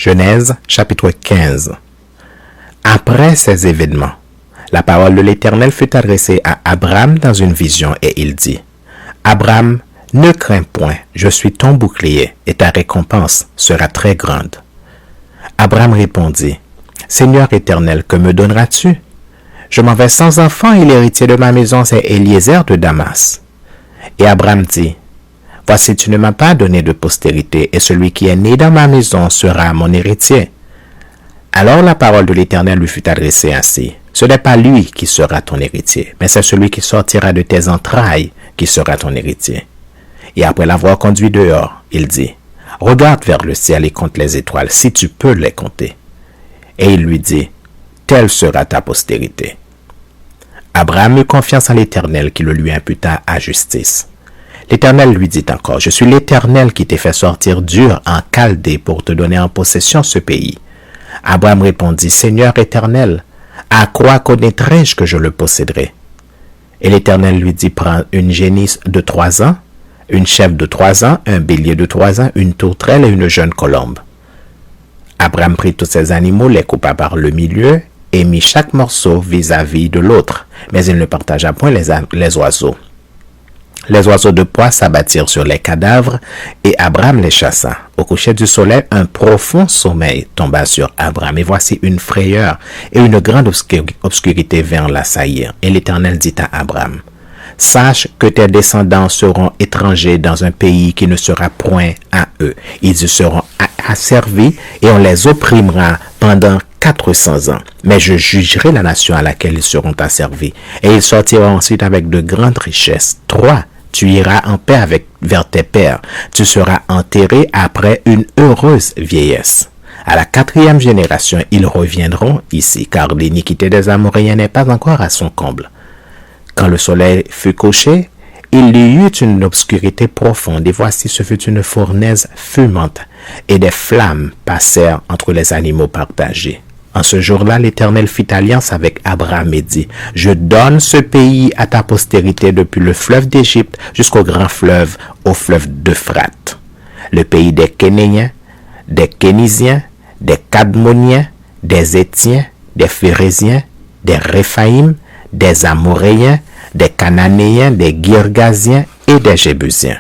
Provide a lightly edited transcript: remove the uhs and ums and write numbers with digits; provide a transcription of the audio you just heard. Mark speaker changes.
Speaker 1: Genèse chapitre 15. Après ces événements, la parole de l'Éternel fut adressée à Abraham dans une vision et il dit, « Abraham, ne crains point, je suis ton bouclier et ta récompense sera très grande. » Abraham répondit, « Seigneur éternel, que me donneras-tu? Je m'en vais sans enfant et l'héritier de ma maison c'est Eliezer de Damas. » Et Abraham dit, « Voici, tu ne m'as pas donné de postérité, et celui qui est né dans ma maison sera mon héritier. » Alors la parole de l'Éternel lui fut adressée ainsi, « Ce n'est pas lui qui sera ton héritier, mais c'est celui qui sortira de tes entrailles qui sera ton héritier. » Et après l'avoir conduit dehors, il dit, « Regarde vers le ciel et compte les étoiles, si tu peux les compter. » Et il lui dit, « Telle sera ta postérité. » Abraham eut confiance en l'Éternel qui le lui imputa à justice. L'Éternel lui dit encore, « Je suis l'Éternel qui t'ai fait sortir d'Ur en Chaldée pour te donner en possession ce pays. » Abraham répondit, « Seigneur éternel, à quoi connaîtrai-je que je le posséderai? » Et l'Éternel lui dit, « Prends une génisse de 3 ans, une chèvre de 3 ans, un bélier de 3 ans, une tourterelle et une jeune colombe. » Abraham prit tous ces animaux, les coupa par le milieu et mit chaque morceau vis-à-vis de l'autre, mais il ne partagea point les oiseaux. Les oiseaux de proie s'abattirent sur les cadavres et Abraham les chassa. Au coucher du soleil, un profond sommeil tomba sur Abraham et voici une frayeur et une grande obscurité vint l'assaillir. Et l'Éternel dit à Abraham, « Sache que tes descendants seront étrangers dans un pays qui ne sera point à eux. Ils y seront asservis et on les opprimera pendant 400 ans. Mais je jugerai la nation à laquelle ils seront asservis et ils sortiront ensuite avec de grandes richesses. 3. Tu iras en paix vers tes pères. Tu seras enterré après une heureuse vieillesse. À la 4e génération, ils reviendront ici, car l'iniquité des Amoréens n'est pas encore à son comble. » Quand le soleil fut couché, il y eut une obscurité profonde, et voici ce fut une fournaise fumante, et des flammes passèrent entre les animaux partagés. En ce jour-là, l'Éternel fit alliance avec Abraham et dit, « Je donne ce pays à ta postérité depuis le fleuve d'Égypte jusqu'au grand fleuve, au fleuve d'Euphrate. Le pays des Kénéens, des Kénisiens, des Cadmoniens, des Étiens, des Phérésiens, des Réphaïm, des Amoréens, des Cananéens, des Girgasiens et des Jébusiens.